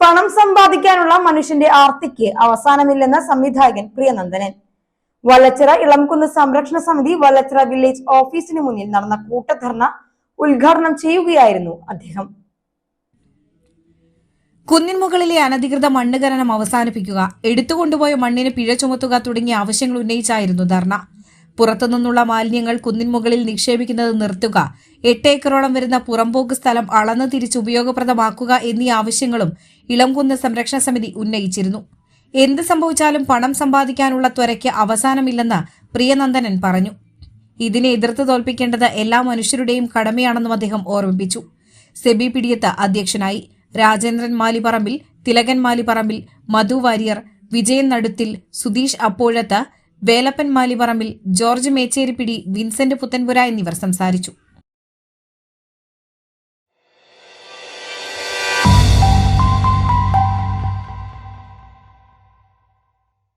പണം സമ്പാദിക്കാനുള്ള മനുഷ്യന്റെ ആർത്തിക്ക് അവസാനമില്ലെന്ന സംവിധായകൻ പ്രിയനന്ദനൻ. വല്ലച്ചിറ ഇളംകുന്ന് സംരക്ഷണ സമിതി വല്ലച്ചിറ വില്ലേജ് ഓഫീസിന് മുന്നിൽ നടന്ന കൂട്ടധർണ ഉദ്ഘാടനം ചെയ്യുകയായിരുന്നു അദ്ദേഹം. കുന്നിൻ മുകളിലെ അനധികൃത മണ്ണ് ഖനനം അവസാനിപ്പിക്കുക, എടുത്തുകൊണ്ടുപോയ മണ്ണിന് പിഴ ചുമത്തുക തുടങ്ങിയ ആവശ്യങ്ങൾ ഉന്നയിച്ചായിരുന്നു ധർണ. പുറത്തുനിന്നുള്ള മാലിന്യങ്ങൾ കുന്നിൻ മുകളിൽ നിക്ഷേപിക്കുന്നത് നിർത്തുക, 8 ഏക്കറോളം വരുന്ന പുറമ്പോക്ക് സ്ഥലം അളന്ന് തിരിച്ച് ഉപയോഗപ്രദമാക്കുക എന്നീ ആവശ്യങ്ങളും ഇളംകുന്ന് സംരക്ഷണ സമിതി ഉന്നയിച്ചിരുന്നു. എന്ത് സംഭവിച്ചാലും പണം സമ്പാദിക്കാനുള്ള ത്വരയ്ക്ക് അവസാനമില്ലെന്ന് പ്രിയനന്ദനൻ പറഞ്ഞു. ഇതിനെ എതിർത്ത് തോൽപ്പിക്കേണ്ടത് എല്ലാ മനുഷ്യരുടെയും കടമയാണെന്നും അദ്ദേഹം ഓർമ്മിപ്പിച്ചു. സെബി പിടിയത്ത് അധ്യക്ഷനായി. രാജേന്ദ്രൻ മാലിപ്പറമ്പിൽ, തിലകൻ മാലിപ്പറമ്പിൽ, മധു വാര്യർ, വിജയൻ നടുത്തിൽ, സുധീഷ് അപ്പോഴത്ത്, വേലപ്പൻ മാലിപ്പറമ്പിൽ, ജോർജ് മേച്ചേരിപ്പിടി, വിൻസെന്റ് പുത്തൻപുര എന്നിവർ സംസാരിച്ചു.